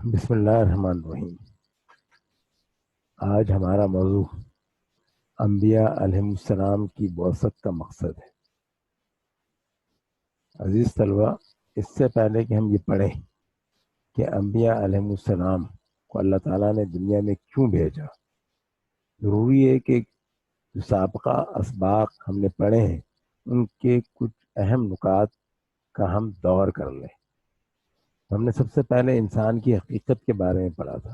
بسم اللہ الرحمن الرحیم۔ آج ہمارا موضوع انبیاء علیہم السلام کی بعثت کا مقصد ہے۔ عزیز طلبہ، اس سے پہلے کہ ہم یہ پڑھیں کہ انبیاء علیہم السلام کو اللہ تعالیٰ نے دنیا میں کیوں بھیجا، ضروری ہے کہ جو سابقہ اسباق ہم نے پڑھے ہیں ان کے کچھ اہم نکات کا ہم دور کر لیں۔ ہم نے سب سے پہلے انسان کی حقیقت کے بارے میں پڑھا تھا،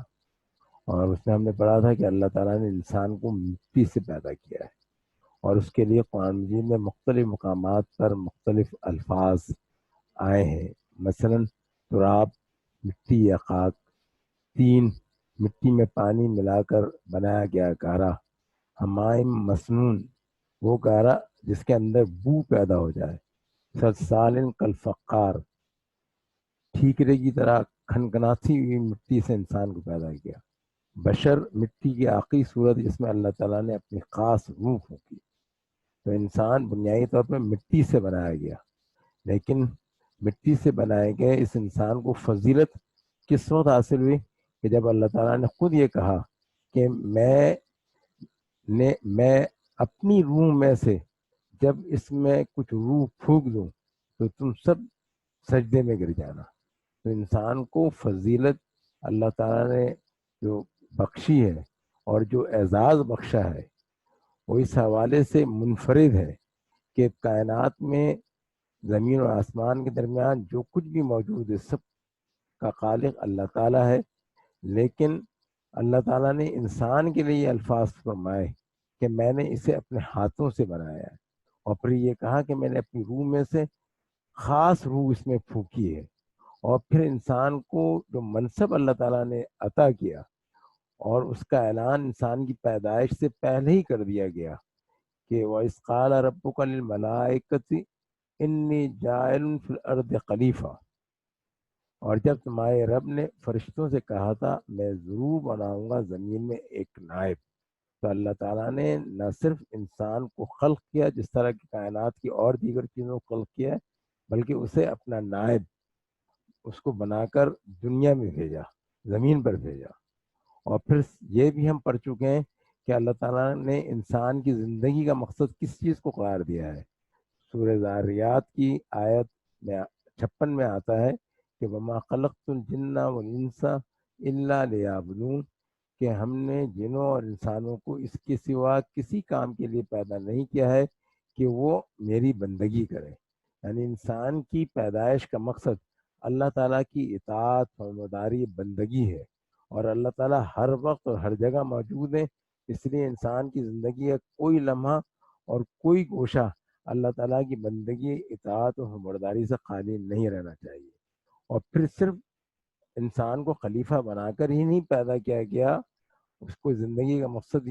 اور اس میں ہم نے پڑھا تھا کہ اللہ تعالیٰ نے انسان کو مٹی سے پیدا کیا ہے، اور اس کے لیے قرآن مجید میں مختلف مقامات پر مختلف الفاظ آئے ہیں۔ مثلا تراب، مٹی یا خاک، تین، مٹی میں پانی ملا کر بنایا گیا گارا، حمائم مسنون، وہ گارا جس کے اندر بو پیدا ہو جائے، سلسال کالفخار، ٹھیکرے کی طرح کھنکھناتی ہوئی مٹی سے انسان کو پیدا کیا، بشر، مٹی کی آخری صورت جس میں اللہ تعالیٰ نے اپنی خاص روح پھونکی۔ تو انسان بنیادی طور پہ مٹی سے بنایا گیا، لیکن مٹی سے بنائے گئے اس انسان کو فضیلت کس وقت حاصل ہوئی کہ جب اللہ تعالیٰ نے خود یہ کہا کہ میں اپنی روح میں سے جب اس میں کچھ روح پھونک دوں تو تم سب سجدے میں گر جانا۔ تو انسان کو فضیلت اللہ تعالیٰ نے جو بخشی ہے اور جو اعزاز بخشا ہے وہ اس حوالے سے منفرد ہے کہ کائنات میں زمین اور آسمان کے درمیان جو کچھ بھی موجود ہے سب کا خالق اللہ تعالیٰ ہے، لیکن اللہ تعالیٰ نے انسان کے لیے یہ الفاظ فرمائے کہ میں نے اسے اپنے ہاتھوں سے بنایا ہے، اور پھر یہ کہا کہ میں نے اپنی روح میں سے خاص روح اس میں پھونکی ہے، اور پھر انسان کو جو منصب اللہ تعالیٰ نے عطا کیا اور اس کا اعلان انسان کی پیدائش سے پہلے ہی کر دیا گیا کہ وَإِذْ قَالَ رَبُّكَ لِلْمَلَائِكَةِ إِنِّي جَاعِلٌ فِي الْأَرْضِ خلیفہ، اور جب تمہارے رب نے فرشتوں سے کہا تھا میں ضرور بناؤں گا زمین میں ایک نائب، تو اللہ تعالیٰ نے نہ صرف انسان کو خلق کیا جس طرح کی کائنات کی اور دیگر چیزوں کو خلق کیا ہے، بلکہ اسے اپنا نائب اس کو بنا کر دنیا میں بھیجا، زمین پر بھیجا۔ اور پھر یہ بھی ہم پڑھ چکے ہیں کہ اللہ تعالیٰ نے انسان کی زندگی کا مقصد کس چیز کو قرار دیا ہے۔ سورہ ذاریات کی آیت میں 56 میں آتا ہے کہ وما خلقت الجن والانس الا لیعبدون، کہ ہم نے جنوں اور انسانوں کو اس کے سوا کسی کام کے لیے پیدا نہیں کیا ہے کہ وہ میری بندگی کریں۔ یعنی انسان کی پیدائش کا مقصد اللہ تعالیٰ کی اطاعت، فرمانبرداری، بندگی ہے، اور اللہ تعالیٰ ہر وقت اور ہر جگہ موجود ہے، اس لیے انسان کی زندگی کا کوئی لمحہ اور کوئی گوشہ اللہ تعالیٰ کی بندگی، اطاعت اور فرمانبرداری سے خالی نہیں رہنا چاہیے۔ اور پھر صرف انسان کو خلیفہ بنا کر ہی نہیں پیدا کیا گیا، اس کو زندگی کا مقصد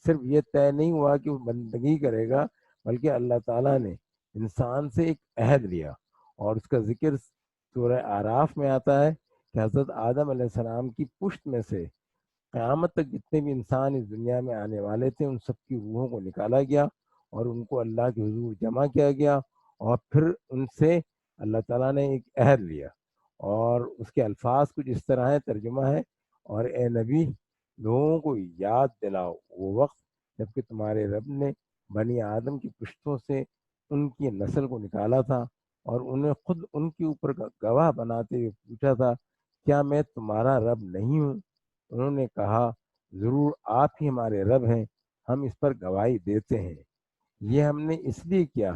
صرف یہ طے نہیں ہوا کہ وہ بندگی کرے گا، بلکہ اللہ تعالیٰ نے انسان سے ایک عہد لیا، اور اس کا ذکر سورہ اعراف میں آتا ہے کہ حضرت آدم علیہ السلام کی پشت میں سے قیامت تک جتنے بھی انسان اس دنیا میں آنے والے تھے ان سب کی روحوں کو نکالا گیا اور ان کو اللہ کے حضور جمع کیا گیا، اور پھر ان سے اللہ تعالیٰ نے ایک عہد لیا، اور اس کے الفاظ کچھ اس طرح ہے، ترجمہ ہے، اور اے نبی لوگوں کو یاد دلاؤ وہ وقت جب کہ تمہارے رب نے بنی آدم کی پشتوں سے ان کی نسل کو نکالا تھا اور انہیں خود ان کے اوپر گواہ بناتے ہوئے پوچھا تھا کیا میں تمہارا رب نہیں ہوں؟ انہوں نے کہا ضرور آپ ہی ہمارے رب ہیں، ہم اس پر گواہی دیتے ہیں۔ یہ ہم نے اس لیے کیا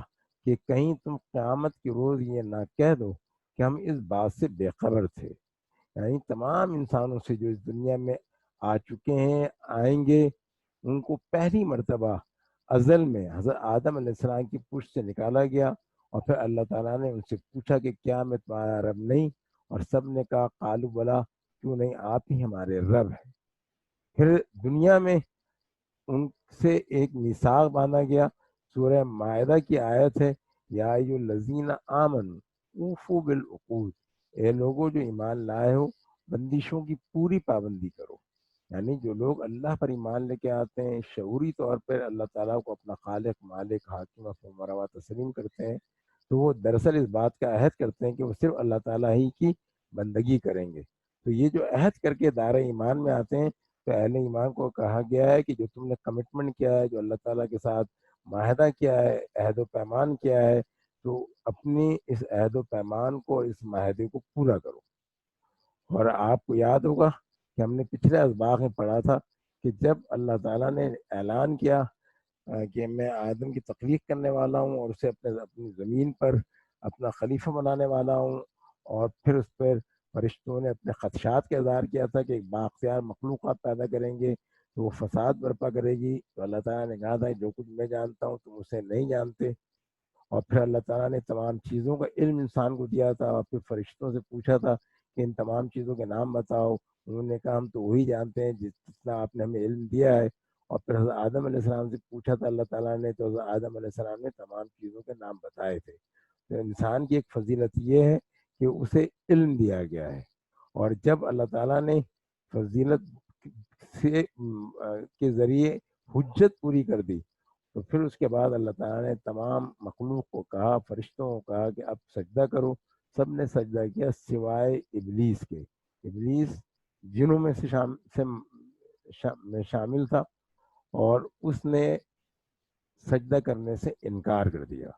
کہ کہیں تم قیامت کے روز یہ نہ کہہ دو کہ ہم اس بات سے بے خبر تھے۔ یعنی تمام انسانوں سے جو اس دنیا میں آ چکے ہیں، آئیں گے، ان کو پہلی مرتبہ ازل میں حضرت آدم علیہ السلام کی پشت سے نکالا گیا، اور پھر اللہ تعالیٰ نے ان سے پوچھا کہ کیا میں تمہارا رب نہیں؟ اور سب نے کہا قالوا بلا، کیوں نہیں، آپ ہی ہمارے رب ہیں۔ پھر دنیا میں ان سے ایک میثاق باندھا گیا، سورہ مائدہ کی آیت ہے یا ایھا الذین آمنوا اوفوا بالعقود، اے لوگوں جو ایمان لائے ہو بندشوں کی پوری پابندی کرو۔ یعنی جو لوگ اللہ پر ایمان لے کے آتے ہیں، شعوری طور پر اللہ تعالیٰ کو اپنا خالق، مالک، حاکم اور فرمانروا تسلیم کرتے ہیں، تو وہ دراصل اس بات کا عہد کرتے ہیں کہ وہ صرف اللہ تعالیٰ ہی کی بندگی کریں گے۔ تو یہ جو عہد کر کے دائرہ ایمان میں آتے ہیں تو اہل ایمان کو کہا گیا ہے کہ جو تم نے کمٹمنٹ کیا ہے، جو اللہ تعالیٰ کے ساتھ معاہدہ کیا ہے، عہد و پیمان کیا ہے، تو اپنی اس عہد و پیمان کو، اس معاہدے کو پورا کرو۔ اور آپ کو یاد ہوگا کہ ہم نے پچھلے اسباق میں پڑھا تھا کہ جب اللہ تعالیٰ نے اعلان کیا کہ میں آدم کی تخلیق کرنے والا ہوں اور اسے اپنی زمین پر اپنا خلیفہ بنانے والا ہوں، اور پھر اس پر فرشتوں نے اپنے خدشات کا اظہار کیا تھا کہ ایک بااختیار مخلوق آپ پیدا کریں گے تو وہ فساد برپا کرے گی، تو اللہ تعالیٰ نے کہا تھا جو کچھ میں جانتا ہوں تم اسے نہیں جانتے۔ اور پھر اللہ تعالیٰ نے تمام چیزوں کا علم انسان کو دیا تھا، اور پھر فرشتوں سے پوچھا تھا کہ ان تمام چیزوں کے نام بتاؤ، انہوں نے کہا ہم تو وہی جانتے ہیں جتنا آپ نے ہمیں علم دیا ہے۔ اور پھر حضرت آدم علیہ السلام سے پوچھا تھا اللہ تعالیٰ نے، تو حضرت آدم علیہ السلام نے تمام چیزوں کے نام بتائے تھے۔ تو انسان کی ایک فضیلت یہ ہے کہ اسے علم دیا گیا ہے، اور جب اللہ تعالیٰ نے فضیلت سے کے ذریعے حجت پوری کر دی تو پھر اس کے بعد اللہ تعالیٰ نے تمام مخلوق کو کہا، فرشتوں کو کہا کہ اب سجدہ کرو۔ سب نے سجدہ کیا سوائے ابلیس کے۔ ابلیس جنوں میں میں شامل تھا، اور اس نے سجدہ کرنے سے انکار کر دیا،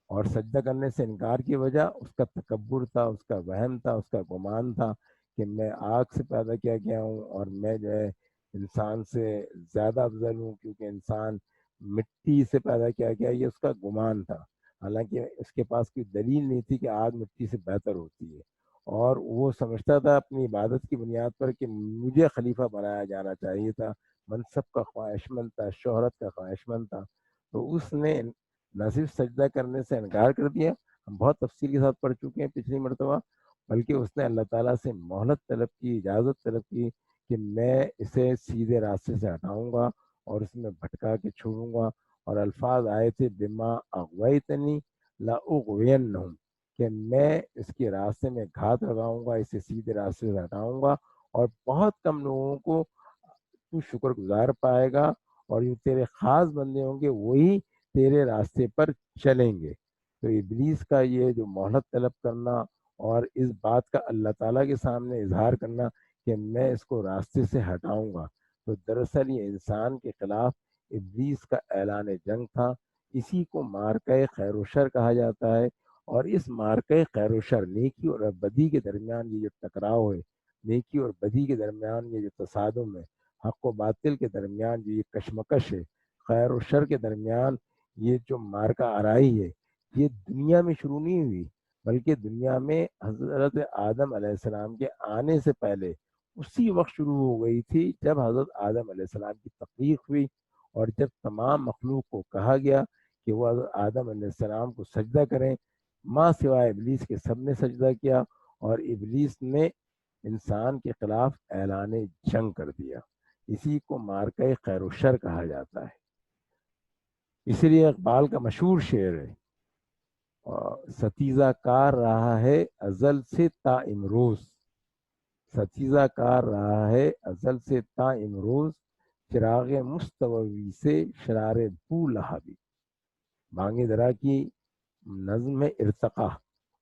اور سجدہ کرنے سے انکار کی وجہ اس کا تکبر تھا، اس کا وہم تھا، اس کا گمان تھا کہ میں آگ سے پیدا کیا گیا ہوں اور میں جو ہے انسان سے زیادہ افضل ہوں، کیونکہ انسان مٹی سے پیدا کیا گیا، یہ اس کا گمان تھا۔ حالانکہ اس کے پاس کوئی دلیل نہیں تھی کہ آگ مٹی سے بہتر ہوتی ہے، اور وہ سمجھتا تھا اپنی عبادت کی بنیاد پر کہ مجھے خلیفہ بنایا جانا چاہیے تھا، منصب کا خواہش مند تھا، شہرت کا خواہش مند تھا۔ تو اس نے نہ صرف سجدہ کرنے سے انکار کر دیا، ہم بہت تفصیل کے ساتھ پڑھ چکے ہیں پچھلی مرتبہ، بلکہ اس نے اللہ تعالیٰ سے مہلت طلب کی، اجازت طلب کی کہ میں اسے سیدھے راستے سے ہٹاؤں گا اور اس میں بھٹکا کے چھوڑوں گا۔ اور الفاظ آئے تھے بما اغویتنی لاغوینہم، کہ میں اس کے راستے میں گھات لگاؤں گا، اسے سیدھے راستے سے ہٹاؤں گا، اور بہت کم لوگوں کو تو شکر گزار پائے گا، اور جو تیرے خاص بندے ہوں گے وہی تیرے راستے پر چلیں گے۔ تو ابلیس کا یہ جو مہلت طلب کرنا اور اس بات کا اللہ تعالیٰ کے سامنے اظہار کرنا کہ میں اس کو راستے سے ہٹاؤں گا، تو دراصل یہ انسان کے خلاف ابلیس کا اعلان جنگ تھا۔ اسی کو مارکہ خیر و شر کہا جاتا ہے، اور اس مارکہ خیر و شر، نیکی اور بدی کے درمیان یہ جو ٹکراؤ ہے، نیکی اور بدی کے درمیان یہ جو تصادم ہے، حق و باطل کے درمیان جو یہ کشمکش ہے، خیر و شر کے درمیان یہ جو مارکہ آرائی ہے، یہ دنیا میں شروع نہیں ہوئی، بلکہ دنیا میں حضرت آدم علیہ السلام کے آنے سے پہلے اسی وقت شروع ہو گئی تھی، جب حضرت آدم علیہ السلام کی تخلیق ہوئی، اور جب تمام مخلوق کو کہا گیا کہ وہ حضرت آدم علیہ السلام کو سجدہ کریں، ماں سوائے ابلیس کے سب نے سجدہ کیا، اور ابلیس نے انسان کے خلاف اعلان جنگ کر دیا۔ اسی کو مارکہ خیر و شر کہا جاتا ہے۔ اسی لیے اقبال کا مشہور شعر ہے، ستیزہ کار رہا ہے ازل سے تا امروز، ستیزہ کار رہا ہے ازل سے تا امروز، چراغ مستوی سے شرار بو لہبی۔ بانگ درا کی نظم ارتقا،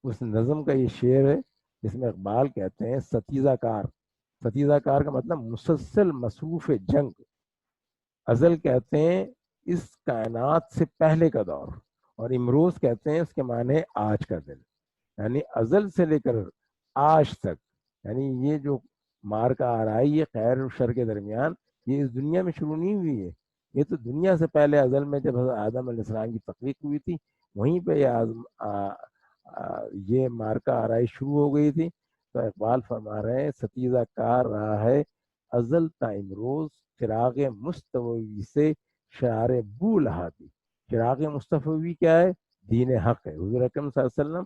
اس نظم کا یہ شعر ہے جس میں اقبال کہتے ہیں ستیزہ کار، ستیزہ کار کا مطلب مسلسل مصروف جنگ، ازل کہتے ہیں اس کائنات سے پہلے کا دور، اور امروز کہتے ہیں اس کے معنی آج کا دن، یعنی ازل سے لے کر آج تک، یعنی یہ جو مارکہ آرائی ہے خیر و شر کے درمیان، یہ اس دنیا میں شروع نہیں ہوئی ہے، یہ تو دنیا سے پہلے ازل میں جب حضرت آدم علیہ السلام کی تخلیق ہوئی تھی وہیں پہ یہ مارکہ آرائی شروع ہو گئی تھی۔ تو اقبال فرما رہے ہیں ستیزہ کار رہا ہے ازل تا امروز، چراغ مستوی سے شرار بو لہبی۔ چراغ مستوی کیا ہے؟ دین حق ہے، حضور اکرم صلی اللہ علیہ وسلم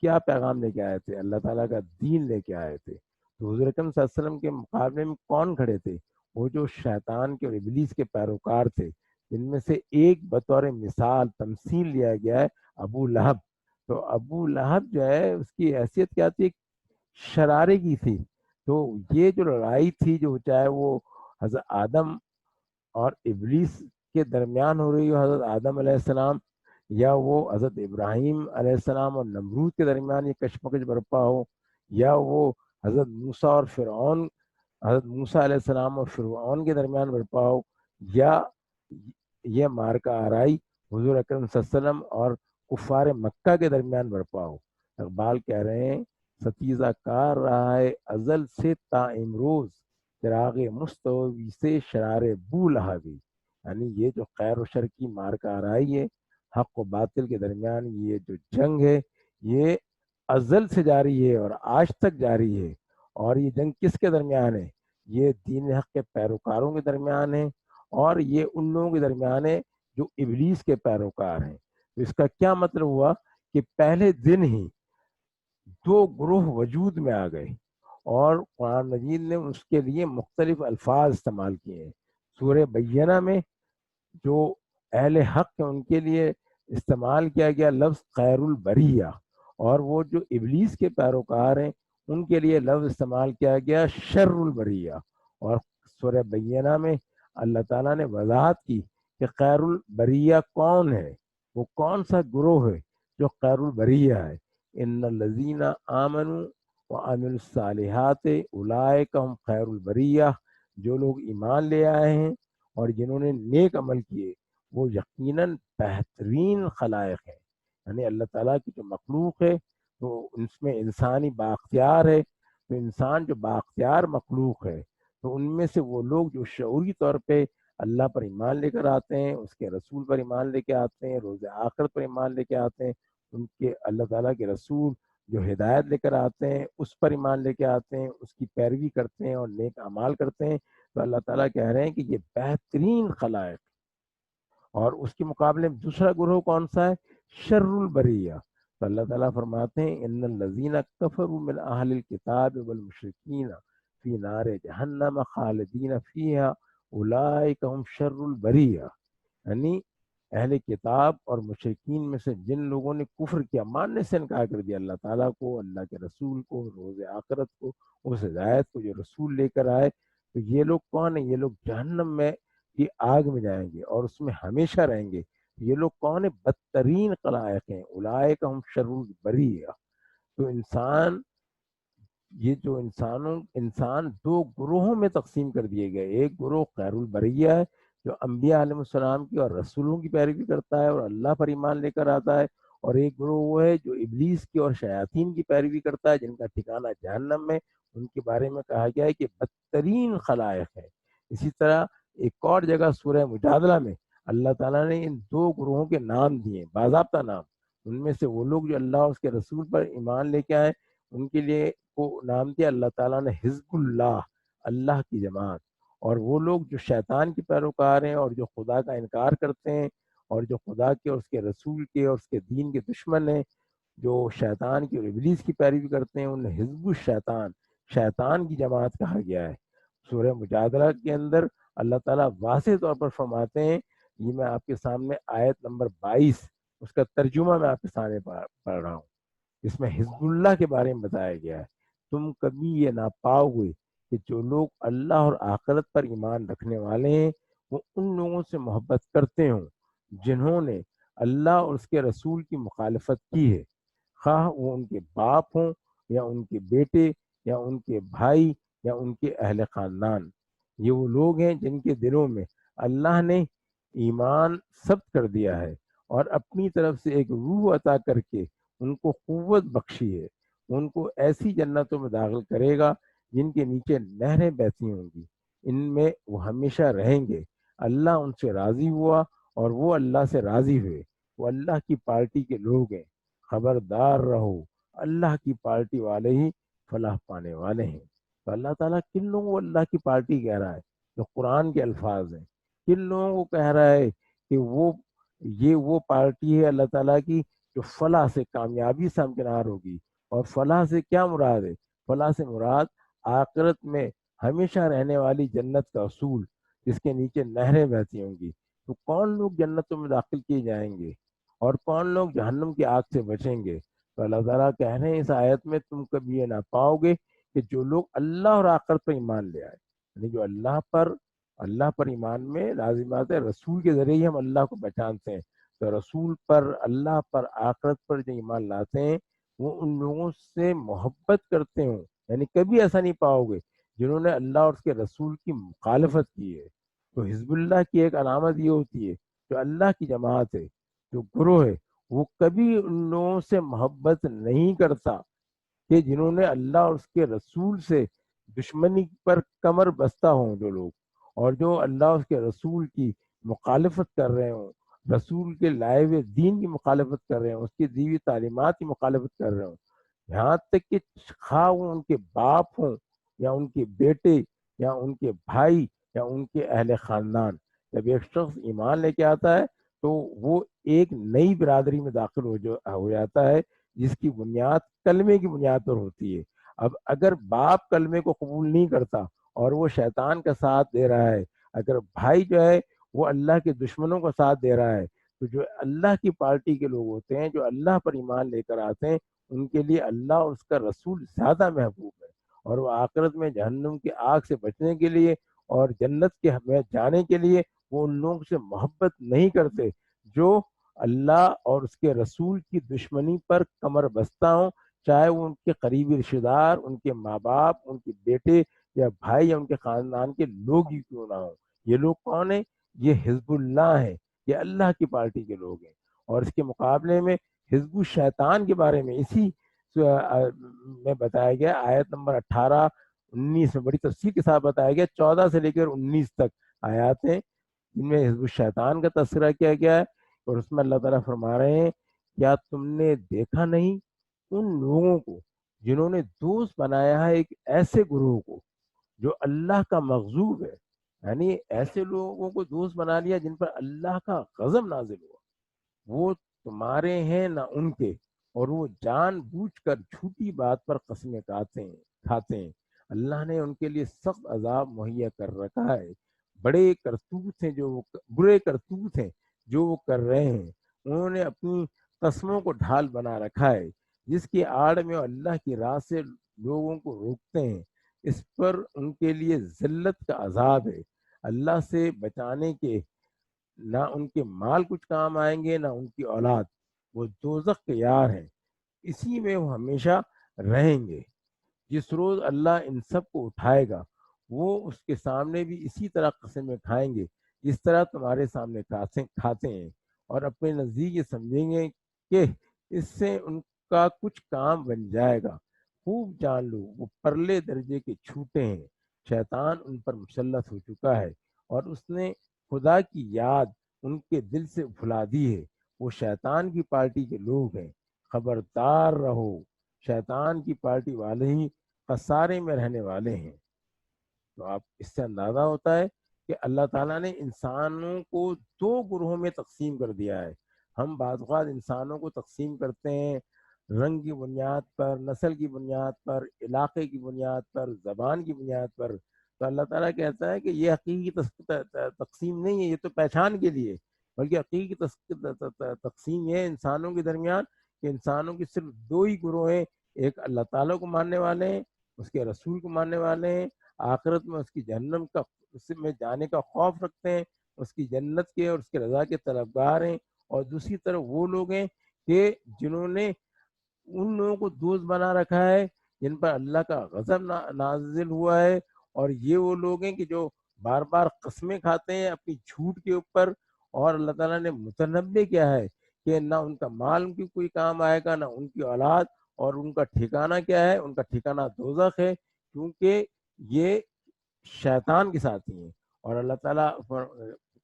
کیا پیغام لے کے آئے تھے؟ اللہ تعالیٰ کا دین لے کے آئے تھے۔ تو حضور اکرم صلی اللہ علیہ وسلم کے مقابلے میں کون کھڑے تھے؟ وہ جو شیطان کے اور ابلیس کے پیروکار تھے، جن میں سے ایک بطور مثال تمثیل لیا گیا ہے ابو لہب۔ تو ابو لہب جو ہے اس کی حیثیت کیا تھی؟ شرارے کی تھی۔ تو یہ جو لڑائی تھی، جو چاہے وہ حضرت آدم اور ابلیس کے درمیان ہو رہی ہو، حضرت آدم علیہ السلام، یا وہ حضرت ابراہیم علیہ السلام اور نمرود کے درمیان یہ کشمکش برپا ہو، یا وہ حضرت موسیٰ اور فرعون، حضرت موسیٰ علیہ السلام اور فرعون کے درمیان برپا ہو، یا یہ مارکہ آرائی حضور اکرم صلی اللہ علیہ وسلم اور کفار مکہ کے درمیان برپا ہو۔ اقبال کہہ رہے ہیں ستیزہ کار رہا ہے ازل سے تا امروز، چراغ مستوی سے شرار بو لہبی، یعنی یہ جو خیر و شر کی مارکہ آرائی ہے، حق و باطل کے درمیان یہ جو جنگ ہے، یہ ازل سے جاری ہے اور آج تک جاری ہے۔ اور یہ جنگ کس کے درمیان ہے؟ یہ دین حق کے پیروکاروں کے درمیان ہے، اور یہ ان لوگوں کے درمیان ہے جو ابلیس کے پیروکار ہیں۔ تو اس کا کیا مطلب ہوا کہ پہلے دن ہی دو گروہ وجود میں آ گئے، اور قرآن مجید نے اس کے لیے مختلف الفاظ استعمال کیے ہیں۔ سورہ بینہ میں جو اہل حق ہیں ان کے لیے استعمال کیا گیا لفظ خیر البریہ، اور وہ جو ابلیس کے پیروکار ہیں ان کے لیے لفظ استعمال کیا گیا شر البریہ۔ اور سورہ بینہ میں اللہ تعالیٰ نے وضاحت کی کہ خیر البریہ کون ہے، وہ کون سا گروہ ہے جو خیر البریہ ہے۔ ان الذین آمنوا وعملوا الصالحات اولئک هم خیر البریہ، جو لوگ ایمان لے آئے ہیں اور جنہوں نے نیک عمل کیے وہ یقیناً بہترین خلائق ہیں۔ یعنی اللہ تعالیٰ کی جو مخلوق ہے تو اس میں انسانی بااختیار ہے، تو انسان جو بااختیار مخلوق ہے تو ان میں سے وہ لوگ جو شعوری طور پہ اللہ پر ایمان لے کر آتے ہیں، اس کے رسول پر ایمان لے کے آتے ہیں، روز آخرت پر ایمان لے کے آتے ہیں، ان کے اللہ تعالیٰ کے رسول جو ہدایت لے کر آتے ہیں اس پر ایمان لے کے آتے ہیں، اس کی پیروی کرتے ہیں اور نیک اعمال کرتے ہیں، تو اللہ تعالیٰ کہہ رہے ہیں کہ یہ بہترین خلائق۔ اور اس کے مقابلے میں دوسرا گروہ کون سا ہے؟ شر البریہ۔ تو اللہ تعالیٰ فرماتے ہیں ان الذین کفروا من اہل الکتاب والمشرکین فی نار جہنم خالدین فیہا اولئک هم شر البریہ، یعنی اہل کتاب اور مشرکین میں سے جن لوگوں نے کفر کیا، ماننے سے انکار کر دیا اللہ تعالیٰ کو، اللہ کے رسول کو، روز آخرت کو، اس ہدایت کو جو رسول لے کر آئے، تو یہ لوگ کون ہیں؟ یہ لوگ جہنم میں کی آگ میں جائیں گے اور اس میں ہمیشہ رہیں گے۔ یہ لوگ کون ہیں؟ بدترین خلائق ہیں، اولئک ہم شر البریہ۔ تو انسان، یہ جو انسان دو گروہوں میں تقسیم کر دیے گئے، ایک گروہ خیر البریہ ہے جو انبیاء علیہ السلام کی اور رسولوں کی پیروی کرتا ہے اور اللہ پر ایمان لے کر آتا ہے، اور ایک گروہ وہ ہے جو ابلیس کی اور شیاطین کی پیروی کرتا ہے جن کا ٹھکانہ جہنم میں، ان کے بارے میں کہا گیا ہے کہ بدترین خلائق ہے۔ اسی طرح ایک اور جگہ سورہ مجادلہ میں اللہ تعالیٰ نے ان دو گروہوں کے نام دیے، باضابطہ نام۔ ان میں سے وہ لوگ جو اللہ اور اس کے رسول پر ایمان لے کے آئے ان کے لیے کو نام دیا اللہ تعالیٰ نے حزب اللہ، اللہ کی جماعت۔ اور وہ لوگ جو شیطان کے پیروکار ہیں اور جو خدا کا انکار کرتے ہیں اور جو خدا کے اور اس کے رسول کے اور اس کے دین کے دشمن ہیں، جو شیطان کی اور ابلیس کی پیروی کرتے ہیں، انہیں حزب الشیطان، شیطان کی جماعت کہا گیا ہے۔ سورہ مجادلہ کے اندر اللہ تعالیٰ واضح طور پر فرماتے ہیں، یہ میں آپ کے سامنے آیت نمبر 22 اس کا ترجمہ میں آپ کے سامنے پڑھ رہا ہوں، اس میں حزب اللہ کے بارے میں بتایا گیا ہے۔ تم کبھی یہ نہ پاؤ گے کہ جو لوگ اللہ اور آخرت پر ایمان رکھنے والے ہیں وہ ان لوگوں سے محبت کرتے ہوں جنہوں نے اللہ اور اس کے رسول کی مخالفت کی ہے، خواہ وہ ان کے باپ ہوں یا ان کے بیٹے یا ان کے بھائی یا ان کے اہل خاندان۔ یہ وہ لوگ ہیں جن کے دلوں میں اللہ نے ایمان ثبت کر دیا ہے اور اپنی طرف سے ایک روح عطا کر کے ان کو قوت بخشی ہے، ان کو ایسی جنتوں میں داخل کرے گا جن کے نیچے نہریں بہتی ہوں گی، ان میں وہ ہمیشہ رہیں گے۔ اللہ ان سے راضی ہوا اور وہ اللہ سے راضی ہوئے، وہ اللہ کی پارٹی کے لوگ ہیں۔ خبردار رہو، اللہ کی پارٹی والے ہی فلاح پانے والے ہیں۔ تو اللہ تعالیٰ کن لوگوں کو اللہ کی پارٹی کہہ رہا ہے؟ جو قرآن کے الفاظ ہیں۔ کن لوگوں کو کہہ رہا ہے کہ یہ وہ پارٹی ہے اللہ تعالیٰ کی جو فلاح سے، کامیابی سے ہمکنار ہوگی؟ اور فلاح سے کیا مراد ہے؟ فلاح سے مراد آخرت میں ہمیشہ رہنے والی جنت کا اصول جس کے نیچے نہریں بہتی ہوں گی۔ تو کون لوگ جنتوں میں داخل کیے جائیں گے اور کون لوگ جہنم کی آگ سے بچیں گے؟ تو اللہ تعالیٰ کہہ رہے ہیں اس آیت میں تم کبھی یہ نہ پاؤ گے کہ جو لوگ اللہ اور آخرت پر ایمان لے آئے، یعنی جو اللہ پر ایمان میں لازمات ہے، رسول کے ذریعے ہی ہم اللہ کو پہچانتے ہیں، تو رسول پر، اللہ پر، آخرت پر جو ایمان لاتے ہیں وہ ان لوگوں سے محبت کرتے ہوں یعنی کبھی ایسا نہیں پاؤ گے جنہوں نے اللہ اور اس کے رسول کی مخالفت کی ہے۔ تو حزب اللہ کی ایک علامت یہ ہوتی ہے، جو اللہ کی جماعت ہے، جو گروہ ہے، وہ کبھی ان لوگوں سے محبت نہیں کرتا کہ جنہوں نے اللہ اور اس کے رسول سے دشمنی پر کمر بستہ ہوں، جو لوگ، اور جو اللہ اور اس کے رسول کی مخالفت کر رہے ہوں، رسول کے لائے ہوئے دین کی مخالفت کر رہے ہوں، اس کی دی ہوئی تعلیمات کی مخالفت کر رہے ہوں، یہاں تک کہ خواہ وہ ان کے باپ ہوں یا ان کے بیٹے یا ان کے بھائی یا ان کے اہل خاندان۔ جب ایک شخص ایمان لے کے آتا ہے تو وہ ایک نئی برادری میں داخل ہو جاتا ہے، جس کی بنیاد کلمے کی بنیاد پر ہوتی ہے۔ اب اگر باپ کلمے کو قبول نہیں کرتا اور وہ شیطان کا ساتھ دے رہا ہے، اگر بھائی جو ہے وہ اللہ کے دشمنوں کا ساتھ دے رہا ہے، تو جو اللہ کی پارٹی کے لوگ ہوتے ہیں، جو اللہ پر ایمان لے کر آتے ہیں، ان کے لیے اللہ اور اس کا رسول زیادہ محبوب ہے، اور وہ آخرت میں جہنم کی آگ سے بچنے کے لیے اور جنت کے میں جانے کے لیے وہ ان لوگوں سے محبت نہیں کرتے جو اللہ اور اس کے رسول کی دشمنی پر کمر بستہ ہوں، چاہے وہ ان کے قریبی رشتے دار، ان کے ماں باپ، ان کے بیٹے یا بھائی یا ان کے خاندان کے لوگ ہی کیوں نہ ہوں۔ یہ لوگ کون ہیں؟ یہ حزب اللہ ہیں، یہ اللہ کی پارٹی کے لوگ ہیں۔ اور اس کے مقابلے میں حزب الشیطان کے بارے میں اسی میں بتایا گیا، آیت نمبر 18-19 میں بڑی تفصیل کے ساتھ بتایا گیا، 14 سے لے کر 19 تک آیات ہیں جن میں حزب الشیطان کا تذکرہ کیا گیا ہے، اور اس میں اللہ تعالیٰ فرما رہے ہیں، کیا تم نے دیکھا نہیں ان لوگوں کو جنہوں نے دوست بنایا ہے ایک ایسے گروہ کو جو اللہ کا مغضوب ہے، یعنی ایسے لوگوں کو دوست بنا لیا جن پر اللہ کا غضب نازل ہوا، وہ تمہارے ہیں نہ ان کے، اور وہ جان بوجھ کر جھوٹی بات پر قسمیں کھاتے ہیں۔ اللہ نے ان کے لیے سخت عذاب مہیا کر رکھا ہے، بڑے کرتوت ہیں جو وہ برے کرتوت ہیں جو وہ کر رہے ہیں، انہوں نے اپنی قسموں کو ڈھال بنا رکھا ہے، جس کی آڑ میں وہ اللہ کی راہ سے لوگوں کو روکتے ہیں، اس پر ان کے لیے ذلت کا عذاب ہے۔ اللہ سے بچانے کے نہ ان کے مال کچھ کام آئیں گے، نہ ان کی اولاد، وہ دوزخ کے یار ہیں، اسی میں وہ ہمیشہ رہیں گے۔ جس روز اللہ ان سب کو اٹھائے گا، وہ اس کے سامنے بھی اسی طرح قسمیں کھائیں گے جس طرح تمہارے سامنے کھاتے ہیں، اور اپنے نزدیک یہ سمجھیں گے کہ اس سے ان کا کچھ کام بن جائے گا۔ خوب جان لو وہ پرلے درجے کے چھوٹے ہیں، شیطان ان پر مسلط ہو چکا ہے، اور اس نے خدا کی یاد ان کے دل سے بھلا دی ہے، وہ شیطان کی پارٹی کے لوگ ہیں، خبردار رہو، شیطان کی پارٹی والے ہی خسارے میں رہنے والے ہیں۔ تو آپ اس سے اندازہ ہوتا ہے کہ اللہ تعالیٰ نے انسانوں کو دو گروہوں میں تقسیم کر دیا ہے۔ ہم بعض اوقات انسانوں کو تقسیم کرتے ہیں رنگ کی بنیاد پر، نسل کی بنیاد پر، علاقے کی بنیاد پر، زبان کی بنیاد پر، تو اللہ تعالیٰ کہتا ہے کہ یہ حقیقی تقسیم نہیں ہے، یہ تو پہچان کے لیے، بلکہ حقیقی تقسیم یہ ہے انسانوں کے درمیان کہ انسانوں کی صرف دو ہی گروہ ہیں، ایک اللہ تعالیٰ کو ماننے والے ہیں، اس کے رسول کو ماننے والے ہیں، آخرت میں اس کی جہنم کا اس میں جانے کا خوف رکھتے ہیں، اس کی جنت کے اور اس کے رضا کے طلبگار ہیں، اور دوسری طرف وہ لوگ ہیں کہ جنہوں نے ان لوگوں کو دوست بنا رکھا ہے جن پر اللہ کا غضب نازل ہوا ہے، اور یہ وہ لوگ ہیں کہ جو بار بار قسمیں کھاتے ہیں اپنی جھوٹ کے اوپر، اور اللہ تعالیٰ نے متنبع کیا ہے کہ نہ ان کا مال ان کی کوئی کام آئے گا، نہ ان کی اولاد، اور ان کا ٹھکانہ کیا ہے؟ ان کا ٹھکانہ دوزخ ہے، کیونکہ یہ شیطان کے ساتھی ہیں۔ اور اللہ تعالیٰ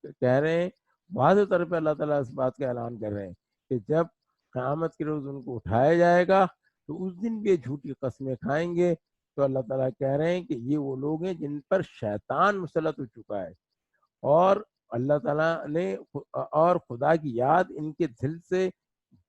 کہہ رہے ہیں، واضح طور پہ اللہ تعالیٰ اس بات کا اعلان کر رہے ہیں کہ جب قیامت کے روز ان کو اٹھایا جائے گا تو اس دن بھی یہ جھوٹی قسمیں کھائیں گے۔ تو اللہ تعالیٰ کہہ رہے ہیں کہ یہ وہ لوگ ہیں جن پر شیطان مسلط ہو چکا ہے، اور اللہ تعالیٰ نے اور خدا کی یاد ان کے دل سے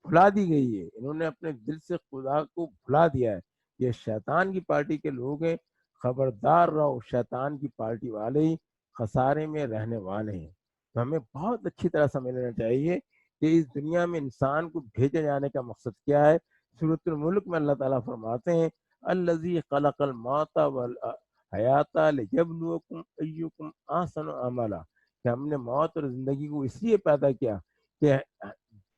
بھلا دی گئی ہے، انہوں نے اپنے دل سے خدا کو بھلا دیا ہے، یہ شیطان کی پارٹی کے لوگ ہیں، خبردار رہو، شیطان کی پارٹی والے ہی خسارے میں رہنے والے ہیں۔ تو ہمیں بہت اچھی طرح سمجھ لینا چاہیے کہ اس دنیا میں انسان کو بھیجے جانے کا مقصد کیا ہے۔ سورۃ الملک میں اللہ تعالیٰ فرماتے ہیں، الذی خلق الموت والحیات لیبلوکم ایکم احسن عملا، کہ ہم نے موت اور زندگی کو اس لیے پیدا کیا کہ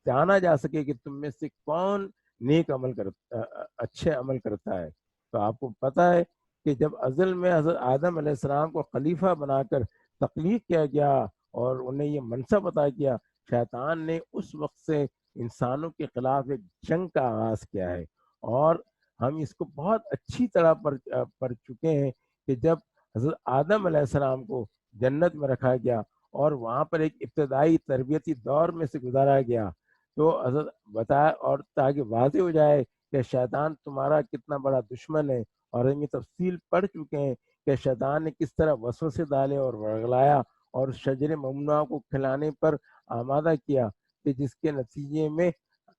جانا جا سکے کہ تم میں سے کون نیک عمل کرتا، اچھے عمل کرتا ہے۔ تو آپ کو پتہ ہے کہ جب ازل میں حضرت آدم علیہ السلام کو خلیفہ بنا کر تخلیق کیا گیا اور انہیں یہ منصب عطا کیا، شیطان نے اس وقت سے انسانوں کے خلاف ایک جنگ کا آغاز کیا ہے، اور ہم اس کو بہت اچھی طرح پڑھ چکے ہیں کہ جب حضرت آدم علیہ السلام کو جنت میں رکھا گیا اور وہاں پر ایک ابتدائی تربیتی دور میں سے گزارا گیا، تو حضرت بتایا اور تاکہ واضح ہو جائے کہ شیطان تمہارا کتنا بڑا دشمن ہے، اور ہم یہ تفصیل پڑھ چکے ہیں کہ شیطان نے کس طرح وسوسے ڈالے اور ورگلایا اور شجر ممنوعہ کو کھلانے پر آمادہ کیا، کہ جس کے نتیجے میں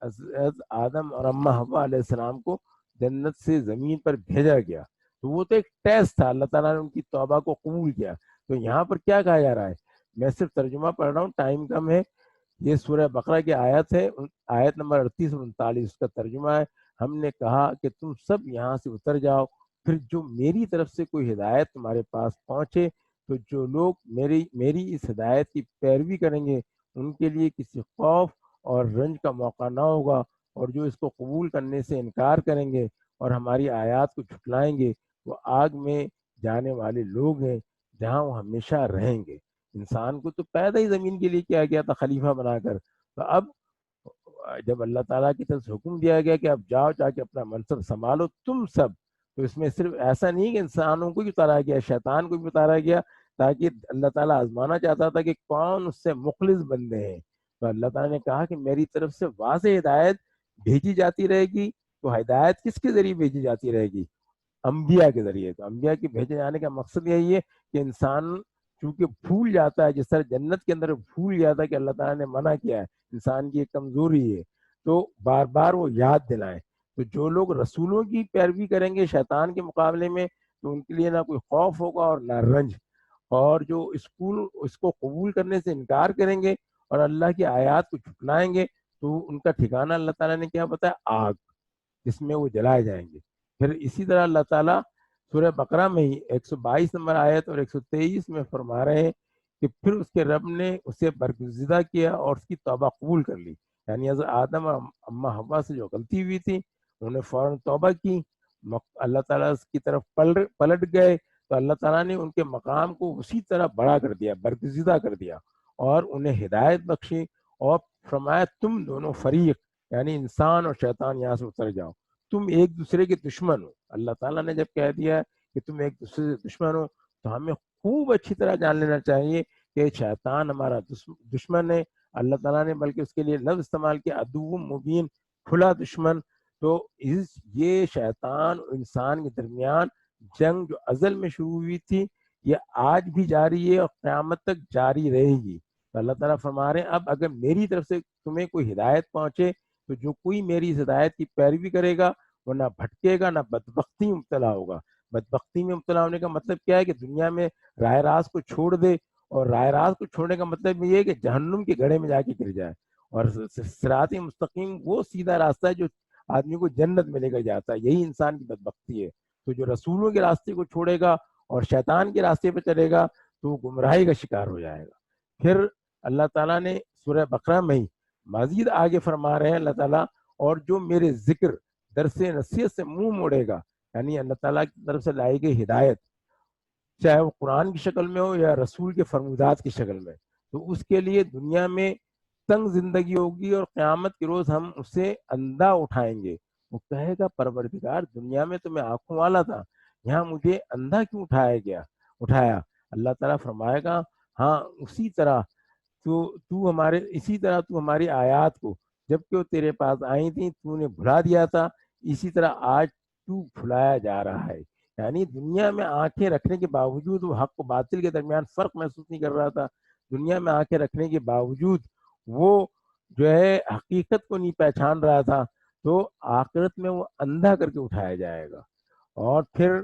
حضرت آدم اور اماں حوا علیہ السلام کو جنت سے زمین پر بھیجا گیا۔ تو وہ تو ایک ٹیسٹ تھا، اللہ تعالیٰ نے ان کی توبہ کو قبول کیا۔ تو یہاں پر کیا کہا جا رہا ہے، میں صرف ترجمہ پڑھ رہا ہوں، ٹائم کم ہے۔ یہ سورہ بقرہ کی آیت ہے، آیت نمبر 38 اور 39، اس کا ترجمہ ہے، ہم نے کہا کہ تم سب یہاں سے اتر جاؤ، پھر جو میری طرف سے کوئی ہدایت تمہارے پاس پہنچے تو جو لوگ میری اس ہدایت کی پیروی کریں گے ان کے لیے کسی خوف اور رنج کا موقع نہ ہوگا، اور جو اس کو قبول کرنے سے انکار کریں گے اور ہماری آیات کو جھٹلائیں گے وہ آگ میں جانے والے لوگ ہیں جہاں وہ ہمیشہ رہیں گے۔ انسان کو تو پیدا ہی زمین کے لیے کیا گیا تھا خلیفہ بنا کر، تو اب جب اللہ تعالیٰ کی طرف سے حکم دیا گیا کہ اب جاؤ جا کے اپنا منصب سنبھالو تم سب، تو اس میں صرف ایسا نہیں کہ انسانوں کو بھی اتارا گیا، شیطان کو بھی اتارا گیا، تاکہ اللہ تعالیٰ آزمانا چاہتا تھا کہ کون اس سے مخلص بندے ہیں۔ تو اللہ تعالیٰ نے کہا کہ میری طرف سے واضح ہدایت بھیجی جاتی رہے گی، تو ہدایت کس کے ذریعے بھیجی جاتی رہے گی؟ انبیاء کے ذریعے۔ تو انبیاء کے بھیجے جانے کا مقصد یہی ہے کہ انسان چونکہ بھول جاتا ہے، جس طرح جنت کے اندر بھول جاتا ہے کہ اللہ تعالیٰ نے منع کیا ہے، انسان کی ایک کمزوری ہے، تو بار بار وہ یاد دلائیں۔ تو جو لوگ رسولوں کی پیروی کریں گے شیطان کے مقابلے میں، تو ان کے لیے نہ کوئی خوف ہوگا اور نہ رنج، اور جو اس کو قبول کرنے سے انکار کریں گے اور اللہ کی آیات کو جھٹلائیں گے تو ان کا ٹھکانہ اللہ تعالیٰ نے کیا بتایا؟ آگ، جس میں وہ جلائے جائیں گے۔ پھر اسی طرح اللہ تعالیٰ سورہ بقرہ میں ہی 122 نمبر آیت اور 123 میں فرما رہے ہیں کہ پھر اس کے رب نے اسے برگزیدہ کیا اور اس کی توبہ قبول کر لی، یعنی حضرت آدم اور اماں حوا سے جو غلطی ہوئی تھی انہوں نے فوراً توبہ کی، اللہ تعالیٰ کی طرف پلٹ گئے، تو اللہ تعالیٰ نے ان کے مقام کو اسی طرح بڑا کر دیا، برگزیدہ کر دیا، اور انہیں ہدایت بخشی، اور فرمایا تم دونوں فریق یعنی انسان اور شیطان یہاں سے اتر جاؤ، تم ایک دوسرے کے دشمن ہو۔ اللہ تعالیٰ نے جب کہہ دیا کہ تم ایک دوسرے سے دشمن ہو تو ہمیں خوب اچھی طرح جان لینا چاہیے کہ شیطان ہمارا دشمن ہے۔ اللہ تعالیٰ نے بلکہ اس کے لیے لفظ استعمال کیا عدو مبین، کھلا دشمن۔ تو یہ شیطان اور انسان کے درمیان جنگ جو ازل میں شروع ہوئی تھی یہ آج بھی جاری ہے اور قیامت تک جاری رہے گی۔ تو اللہ تعالیٰ فرما رہے ہیں اب اگر میری طرف سے تمہیں کوئی ہدایت پہنچے تو جو کوئی میری اس ہدایت کی پیروی کرے گا وہ نہ بھٹکے گا نہ بدبختی میں مبتلا ہوگا۔ بدبختی میں مبتلا ہونے کا مطلب کیا ہے کہ دنیا میں راہ راست کو چھوڑ دے، اور راہ راست کو چھوڑنے کا مطلب یہ ہے کہ جہنم کے گڑھے میں جا کے گر جائے، اور صراط مستقیم وہ سیدھا راستہ ہے جو آدمی کو جنت میں لے کر جاتا ہے، یہی انسان کی بدبختی ہے۔ تو جو رسولوں کے راستے کو چھوڑے گا اور شیطان کے راستے پہ چلے گا تو وہ گمراہی کا شکار ہو جائے گا۔ پھر اللہ تعالیٰ نے سورہ بقرہ میں ہی مزید آگے فرما رہے ہیں اللہ تعالیٰ، اور جو میرے ذکر درس نصیحت سے منہ موڑے گا، یعنی اللہ تعالیٰ کی طرف سے لائی گئی ہدایت چاہے وہ قرآن کی شکل میں ہو یا رسول کے فرمودات کی شکل میں، تو اس کے لیے دنیا میں تنگ زندگی ہوگی اور قیامت کے روز ہم اسے اندھا اٹھائیں گے۔ وہ کہے گا پروردگار دنیا میں تو میں آنکھوں والا تھا، یہاں مجھے اندھا کیوں اٹھایا؟ اللہ تعالیٰ فرمائے گا ہاں اسی طرح تو ہماری آیات کو جب کہ وہ تیرے پاس آئی تھیں تو نے بھلا دیا تھا، اسی طرح آج تو بھلایا جا رہا ہے۔ یعنی دنیا میں آنکھیں رکھنے کے باوجود وہ حق و باطل کے درمیان فرق محسوس نہیں کر رہا تھا، دنیا میں آنکھیں رکھنے کے باوجود وہ جو ہے حقیقت کو نہیں پہچان رہا تھا، تو آخرت میں وہ اندھا کر کے اٹھایا جائے گا۔ اور پھر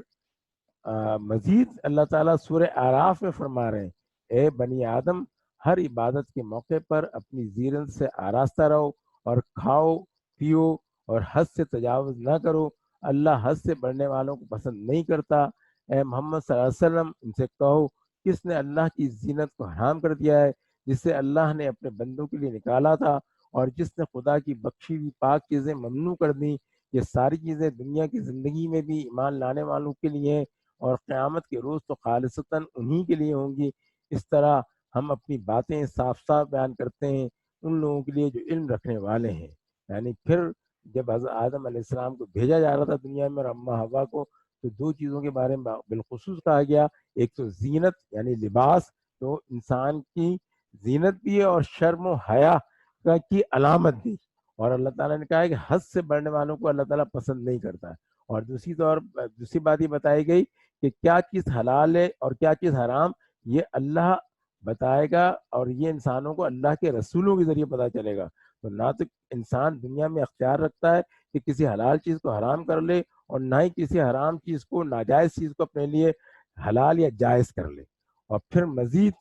مزید اللہ تعالیٰ سورہ اعراف میں فرما رہے ہیں اے بنی آدم ہر عبادت کے موقع پر اپنی زینت سے آراستہ رہو اور کھاؤ پیو اور حد سے تجاوز نہ کرو، اللہ حد سے بڑھنے والوں کو پسند نہیں کرتا۔ اے محمد صلی اللہ علیہ وسلم ان سے کہو کس نے اللہ کی زینت کو حرام کر دیا ہے جسے اللہ نے اپنے بندوں کے لیے نکالا تھا، اور جس نے خدا کی بخشی ہوئی پاک چیزیں ممنوع کر دیں یہ ساری چیزیں دنیا کی زندگی میں بھی ایمان لانے والوں کے لیے ہیں اور قیامت کے روز تو خالصتاً انہی کے لیے ہوں گی۔ اس طرح ہم اپنی باتیں صاف صاف بیان کرتے ہیں ان لوگوں کے لیے جو علم رکھنے والے ہیں۔ یعنی پھر جب حضرت آدم علیہ السلام کو بھیجا جا رہا تھا دنیا میں اور اماں حوا کو، تو دو چیزوں کے بارے میں بالخصوص کہا گیا، ایک تو زینت یعنی لباس، تو انسان کی زینت بھی ہے اور شرم و حیا کی علامت بھی، اور اللہ تعالیٰ نے کہا ہے کہ حد سے بڑھنے والوں کو اللہ تعالیٰ پسند نہیں کرتا ہے۔ اور دوسری بات یہ بتائی گئی کہ کیا چیز حلال ہے اور کیا چیز حرام، یہ اللہ بتائے گا، اور یہ انسانوں کو اللہ کے رسولوں کے ذریعے پتہ چلے گا۔ تو نہ تو انسان دنیا میں اختیار رکھتا ہے کہ کسی حلال چیز کو حرام کر لے، اور نہ ہی کسی حرام چیز کو، ناجائز چیز کو اپنے لیے حلال یا جائز کر لے۔ اور پھر مزید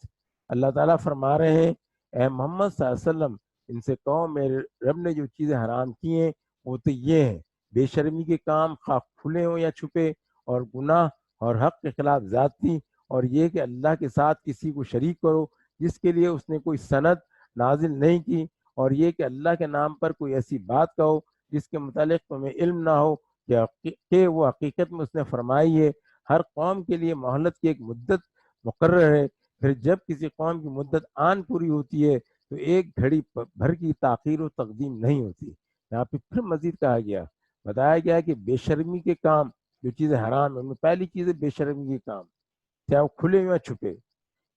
اللہ تعالیٰ فرما رہے ہیں، اے محمد صلی اللہ علیہ وسلم ان سے کہو میرے رب نے جو چیزیں حرام کی ہیں وہ تو یہ ہیں، بے شرمی کے کام خواہ کھلے ہوں یا چھپے، اور گناہ اور حق کے خلاف زیادتی، اور یہ کہ اللہ کے ساتھ کسی کو شریک کرو جس کے لیے اس نے کوئی سند نازل نہیں کی، اور یہ کہ اللہ کے نام پر کوئی ایسی بات کہو جس کے متعلق تمہیں علم نہ ہو کہ وہ حقیقت میں اس نے فرمائی ہے۔ ہر قوم کے لیے مہلت کی ایک مدت مقرر ہے، پھر جب کسی قوم کی مدت آن پوری ہوتی ہے تو ایک گھڑی بھر کی تاخیر و تقدیم نہیں ہوتی۔ یہاں پہ پھر مزید کہا گیا، بتایا گیا کہ بے شرمی کے کام جو چیزیں حرام ہیں ان میں پہلی چیز ہے بے شرمی کے کام، چاہے وہ کھلے یا چھپے،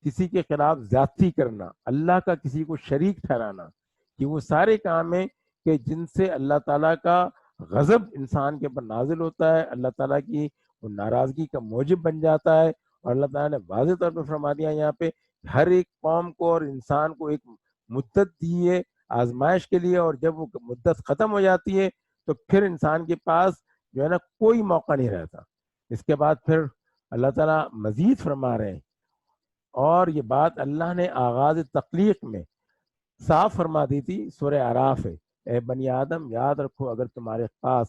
کسی کے خلاف زیادتی کرنا، اللہ کا کسی کو شریک ٹھہرانا، کہ وہ سارے کام ہیں کہ جن سے اللہ تعالیٰ کا غضب انسان کے اوپر نازل ہوتا ہے، اللہ تعالیٰ کی وہ ناراضگی کا موجب بن جاتا ہے۔ اور اللہ تعالیٰ نے واضح طور پہ فرما دیا یہاں پہ ہر ایک قوم کو اور انسان کو ایک مدت دی ہے آزمائش کے لیے، اور جب وہ مدت ختم ہو جاتی ہے تو پھر انسان کے پاس جو ہے نا کوئی موقع نہیں رہتا۔ اس کے بعد پھر اللہ تعالیٰ مزید فرما رہے ہیں، اور یہ بات اللہ نے آغاز تخلیق میں صاف فرما دی تھی، سورہ اعراف ہے، اے بنی آدم یاد رکھو اگر تمہارے پاس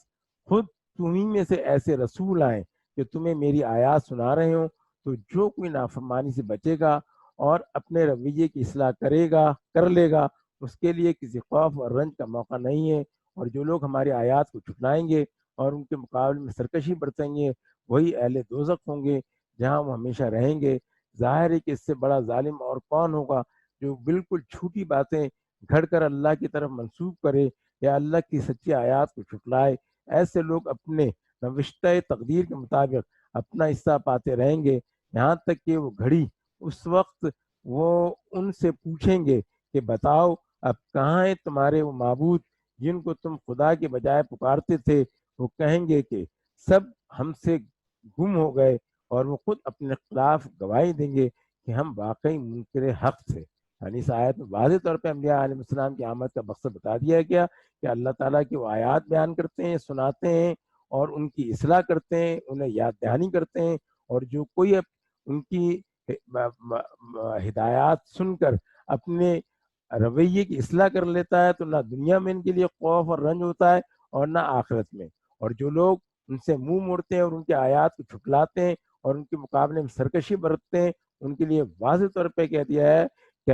خود تمہیں میں سے ایسے رسول آئیں کہ تمہیں میری آیات سنا رہے ہوں، تو جو کوئی نافرمانی سے بچے گا اور اپنے رویے کی اصلاح کر لے گا، اس کے لیے کسی خوف اور رنج کا موقع نہیں ہے۔ اور جو لوگ ہماری آیات کو جھٹلائیں گے اور ان کے مقابلے میں سرکشی برتیں گے، وہی اہل دوزخ ہوں گے جہاں وہ ہمیشہ رہیں گے۔ ظاہر ہے کہ اس سے بڑا ظالم اور کون ہوگا جو بالکل چھوٹی باتیں گھڑ کر اللہ کی طرف منسوب کرے یا اللہ کی سچی آیات کو جھٹلائے۔ ایسے لوگ اپنے نوشتہ تقدیر کے مطابق اپنا حصہ پاتے رہیں گے، یہاں تک کہ وہ گھڑی اس وقت وہ ان سے پوچھیں گے کہ بتاؤ اب کہاں ہیں تمہارے وہ معبود جن کو تم خدا کے بجائے پکارتے تھے؟ وہ کہیں گے کہ سب ہم سے گم ہو گئے، اور وہ خود اپنے خلاف گواہی دیں گے کہ ہم واقعی منکر حق تھے۔ یعنی اس آیت میں واضح طور پہ انبیاء علیہ السلام کی آمد کا مقصد بتا دیا گیا کہ اللہ تعالیٰ کی وہ آیات بیان کرتے ہیں، سناتے ہیں اور ان کی اصلاح کرتے ہیں، انہیں یاد دہانی کرتے ہیں، اور جو کوئی ان کی ہدایات سن کر اپنے رویے کی اصلاح کر لیتا ہے تو نہ دنیا میں ان کے لیے خوف اور رنج ہوتا ہے اور نہ آخرت میں۔ اور جو لوگ ان سے منہ موڑتے ہیں اور ان کے آیات کو جھٹلاتے ہیں اور ان کے مقابلے میں سرکشی برتتے ہیں، ان کے لیے واضح طور پہ کہہ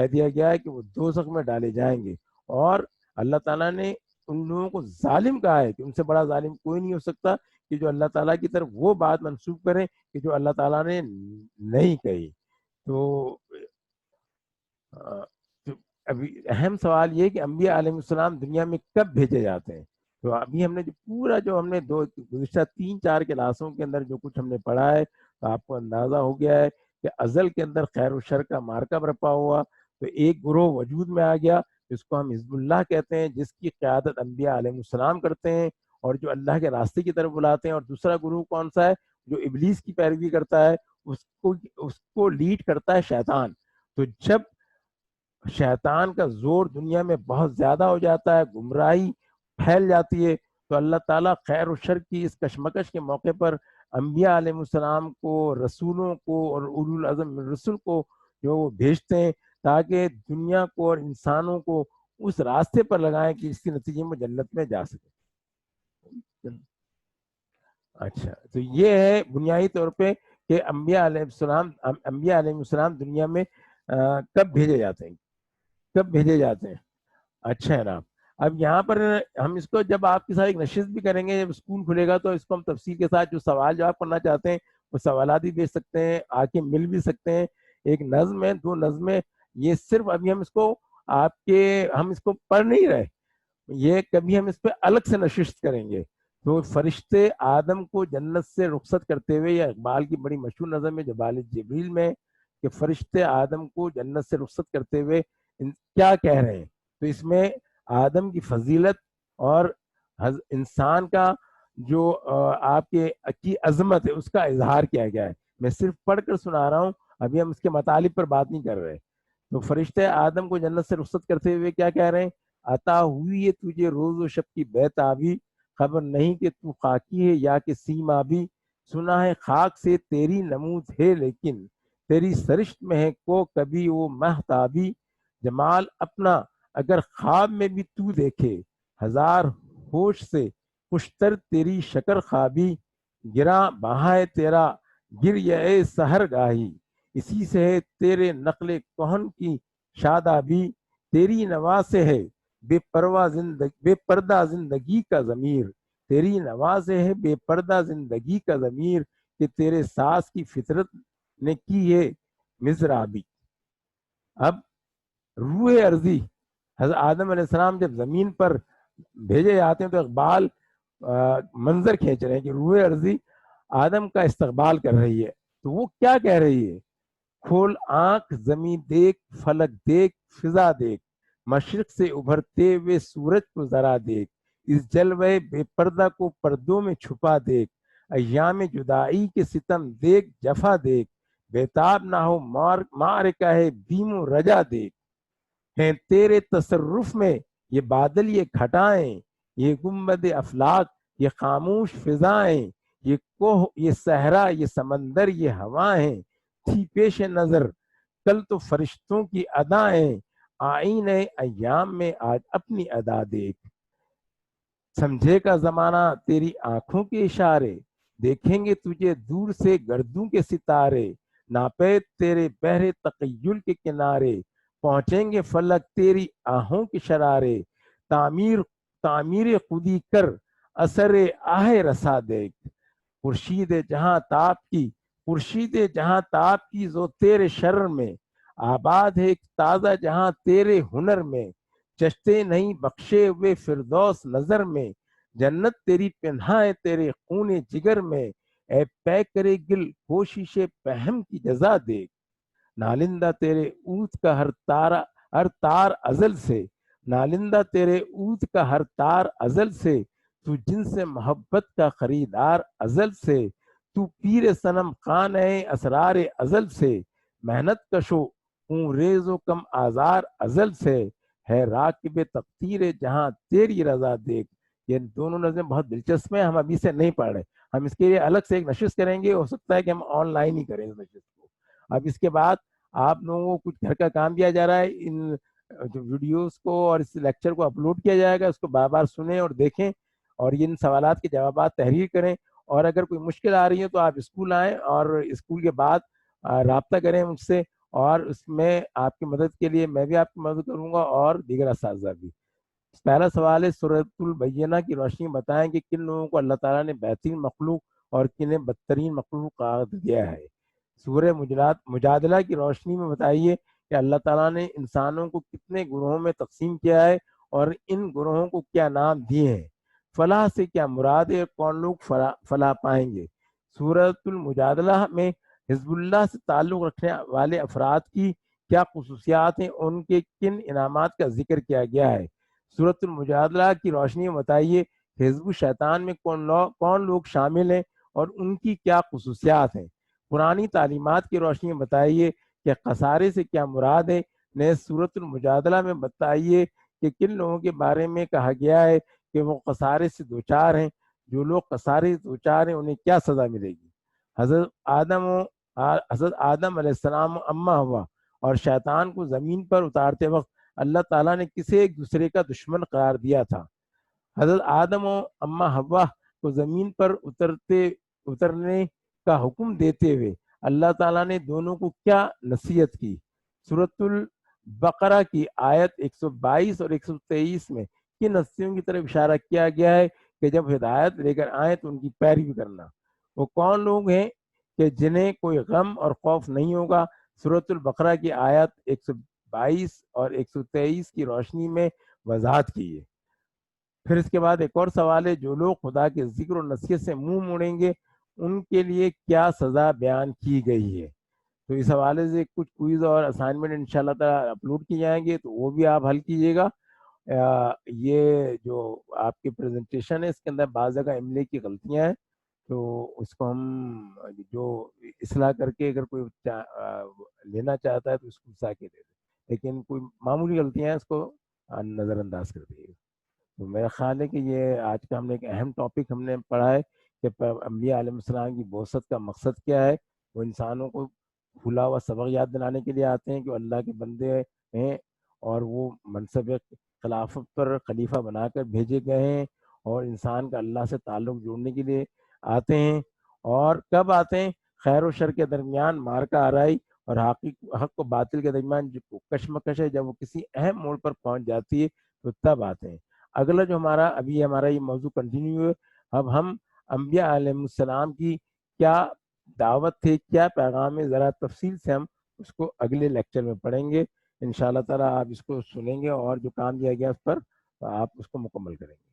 دیا گیا ہے کہ وہ دوزخ میں ڈالے جائیں گے۔ اور اللہ تعالیٰ نے ان لوگوں کو ظالم کہا ہے کہ ان سے بڑا ظالم کوئی نہیں ہو سکتا کہ جو اللہ تعالیٰ کی طرف وہ بات منسوخ کریں کہ جو اللہ تعالیٰ نے نہیں کہی۔ تو ابھی اہم سوال یہ کہ انبیاء علیہ السلام دنیا میں کب بھیجے جاتے ہیں؟ تو ابھی ہم نے جو ہم نے گزشتہ 3-4 کلاسوں کے اندر جو کچھ ہم نے پڑھا ہے تو آپ کو اندازہ ہو گیا ہے کہ ازل کے اندر خیر و شر کا مارکا برپا ہوا، تو ایک گروہ وجود میں آ گیا جس کو ہم حزب اللہ کہتے ہیں، جس کی قیادت انبیاء علیہ السلام کرتے ہیں اور جو اللہ کے راستے کی طرف بلاتے ہیں۔ اور دوسرا گروہ کون سا ہے؟ جو ابلیس کی پیروی کرتا ہے، اس کو لیڈ کرتا ہے شیطان۔ تو جب شیطان کا زور دنیا میں بہت زیادہ ہو جاتا ہے، گمراہی پھیل جاتی ہے، تو اللہ تعالیٰ خیر و شر کی اس کشمکش کے موقع پر انبیاء علیہ السلام کو، رسولوں کو اور اولو العزم من رسول کو جو وہ بھیجتے ہیں تاکہ دنیا کو اور انسانوں کو اس راستے پر لگائیں کہ اس کے نتیجے میں جنت میں جا سکے۔ اچھا، تو یہ ہے بنیادی طور پہ کہ انبیاء علیہ السلام دنیا میں کب بھیجے جاتے ہیں۔ اچھا ہے نا، اب یہاں پر ہم اس کو جب آپ کے ساتھ ایک نشست بھی کریں گے، جب اسکول کھلے گا تو اس کو ہم تفصیل کے ساتھ جو سوال جواب کرنا چاہتے ہیں وہ سوالات بھی بھیج سکتے ہیں، آ کے مل بھی سکتے ہیں. ایک نظم ہے، 2 نظمیں، یہ صرف ابھی ہم اس کو ہم اس کو پڑھ نہیں رہے، یہ کبھی ہم اس پہ الگ سے نشست کریں گے. تو فرشتے آدم کو جنت سے رخصت کرتے ہوئے، یا اقبال کی بڑی مشہور نظم ہے جبال جبریل میں، کہ فرشتے آدم کو جنت سے رخصت کرتے ہوئے کیا کہہ رہے ہیں. تو اس میں آدم کی فضیلت اور انسان کا جو آپ کے کی عظمت ہے اس کا اظہار کیا گیا ہے. میں صرف پڑھ کر سنا رہا ہوں، ابھی ہم اس کے مطالب پر بات نہیں کر رہے. تو فرشتے آدم کو جنت سے رخصت کرتے ہوئے کیا کہہ رہے ہیں؟ عطا ہوئی ہے تجھے روز و شب کی بیتابی، خبر نہیں کہ تو خاکی ہے یا کہ سیما بھی. سنا ہے خاک سے تیری نمود ہے لیکن تیری سرشت میں ہے کو کبھی وہ مہتابی. جمال اپنا اگر خواب میں بھی تو دیکھے، ہزار ہوش سے خوشتر تیری شکر خوابی. گراں بہائے تیرا گر اے سحر گاہی، اسی سے ہے تیرے نقل کہن کی شادابی. تیری نوا سے ہے بے پردہ زندگی کا ضمیر، تیری نوا سے ہے بے پردہ زندگی کا ضمیر، کہ تیرے ساس کی فطرت نے کی ہے مزرابی. اب روح ارضی حضرت آدم علیہ السلام جب زمین پر بھیجے جاتے ہیں تو اقبال منظر کھینچ رہے ہیں کہ روح ارضی آدم کا استقبال کر رہی ہے. تو وہ کیا کہہ رہی ہے؟ کھول آنکھ زمین دیکھ، فلک دیکھ، فضا دیکھ، مشرق سے ابھرتے ہوئے سورج کو ذرا دیکھ، اس جلوے بے پردہ کو پردوں میں چھپا دیکھ، ایام جدائی کے ستم دیکھ، جفا دیکھ، بےتاب نہ ہو معرکہ ہے بیم و رجا دیکھ. ہیں تیرے تصرف میں یہ بادل، یہ گھٹائیں، یہ گنبد افلاک، یہ خاموش فضائیں، یہ کوہ، یہ صحرا، یہ سمندر، یہ ہوائیں تھی پیش نظر کل تو فرشتوں کی ادائیں. آئینے ایام میں آج اپنی ادا دیکھ، سمجھے کا زمانہ تیری آنکھوں کے اشارے، دیکھیں گے تجھے دور سے گردوں کے ستارے، ناپید تیرے بحر تخیل کے کنارے، پہنچیں گے فلک تیری آہوں کے شرارے. تعمیر خودی کر اثر آہ رسا دیکھ، خورشید جہاں تاب کی زو تیرے شرر میں، آباد ہے ایک تازہ جہاں تیرے ہنر میں، چشتے نہیں بخشے ہوئے فردوس نظر میں، جنت تیری پنہا ہے تیرے خون جگر میں، اے پے کرے گل کوشش پہم کی جزا دیکھ. نالندہ تیرے اود کا ہر تار ازل سے، نالندہ تیرے اود کا ہر تار ازل سے، تو جن سے محبت کا خریدار ازل سے، تو پیر صنم خان ہے اسرار ازل سے، محنت کشو خوں ریز و کم آزار ازل سے، ہے راکب تقدیر جہاں تیری رضا دیکھ. یہ دونوں نظمیں بہت دلچسپ ہیں، ہم ابھی سے نہیں پڑھ رہے، ہم اس کے لیے الگ سے ایک نشست کریں گے، ہو سکتا ہے کہ ہم آن لائن ہی کریں اس نشست کو. اب اس کے بعد آپ لوگوں کو کچھ گھر کا کام دیا جا رہا ہے، ان جو ویڈیوز کو اور اس لیکچر کو اپلوڈ کیا جائے گا، اس کو بار بار سنیں اور دیکھیں، اور ان سوالات کے جوابات تحریر کریں. اور اگر کوئی مشکل آ رہی ہے تو آپ اسکول آئیں اور اسکول کے بعد رابطہ کریں مجھ سے، اور اس میں آپ کی مدد کے لیے میں بھی آپ کی مدد کروں گا اور دیگر اساتذہ بھی. پہلا سوال ہے، سورۃ البینہ کی روشنی بتائیں کہ کن لوگوں کو اللہ تعالیٰ نے بہترین مخلوق اور کنہیں بدترین مخلوق قرار دیا ہے. سورہ مجادلہ کی روشنی میں بتائیے کہ اللہ تعالیٰ نے انسانوں کو کتنے گروہوں میں تقسیم کیا ہے اور ان گروہوں کو کیا نام دیے ہیں. فلاح سے کیا مراد ہے، کون لوگ فلاح پائیں گے. سورۃ المجادلہ میں حزب اللہ سے تعلق رکھنے والے افراد کی کیا خصوصیات ہیں، ان کے کن انعامات کا ذکر کیا گیا ہے. سورۃ المجادلہ کی روشنی میں بتائیے کہ حزب الشیطان میں کون لوگ شامل ہیں اور ان کی کیا خصوصیات ہیں. قرآنی تعلیمات کی روشنی میں بتائیے کہ خسارے سے کیا مراد ہے. نئے سورۃ المجادلہ میں بتائیے کہ کن لوگوں کے بارے میں کہا گیا ہے کہ وہ خسارے سے دوچار ہیں. جو لوگ خسارے سے دوچار ہیں انہیں کیا سزا ملے گی. حضرت آدم علیہ السلام اما ہوا اور شیطان کو زمین پر اتارتے وقت اللہ تعالیٰ نے کسے ایک دوسرے کا دشمن قرار دیا تھا. حضرت آدم و اما ہوا کو زمین پر اترنے کا حکم دیتے ہوئے اللہ تعالیٰ نے دونوں کو کیا نصیحت کی. سورۃ البقرہ کی آیت 122 اور 123 میں کن ہستیوں کی طرف اشارہ کیا گیا ہے کہ جب ہدایت لے کر آئیں تو ان کی پیروی کرنا. وہ کون لوگ ہیں کہ جنہیں کوئی غم اور خوف نہیں ہوگا. سورۃ البقرہ کی آیت 122 اور 123 کی روشنی میں وضاحت کی ہے. پھر اس کے بعد ایک اور سوال ہے، جو لوگ خدا کے ذکر و نصیحت سے منہ موڑیں گے ان کے لیے کیا سزا بیان کی گئی ہے. تو اس حوالے سے کچھ کوئز اور اسائنمنٹ انشاءاللہ تعالیٰ اپلوڈ کی جائیں گے، تو وہ بھی آپ حل کیجیے گا. یہ جو آپ کی پریزنٹیشن ہے اس کے اندر بعض جگہ املے کی غلطیاں ہیں، تو اس کو ہم جو اصلاح کر کے اگر کوئی لینا چاہتا ہے تو اس کو اصلاح کے دے دیں، لیکن کوئی معمولی غلطیاں ہیں اس کو نظر انداز کر دیجیے. تو میرا خیال ہے کہ یہ آج کا ہم نے ایک اہم ٹاپک ہم نے پڑھا ہے کہ انبیاء علیہ السلام کی بعثت کا مقصد کیا ہے. وہ انسانوں کو بھولا ہوا سبق یاد دلانے کے لیے آتے ہیں کہ اللہ کے بندے ہیں، اور وہ منصب خلافت پر خلیفہ بنا کر بھیجے گئے ہیں، اور انسان کا اللہ سے تعلق جوڑنے کے لیے آتے ہیں. اور کب آتے ہیں؟ خیر و شر کے درمیان مارکہ آرائی اور حق و باطل کے درمیان جو کشمکش ہے جب وہ کسی اہم موڑ پر پہنچ جاتی ہے تو تب آتے ہیں. اگلا جو ہمارا یہ موضوع کنٹینیو ہے. اب ہم انبیاء علیہ السلام کی کیا دعوت تھی، کیا پیغام ہے، ذرا تفصیل سے ہم اس کو اگلے لیکچر میں پڑھیں گے. انشاءاللہ تعالیٰ آپ اس کو سنیں گے اور جو کام دیا گیا اس پر آپ اس کو مکمل کریں گے.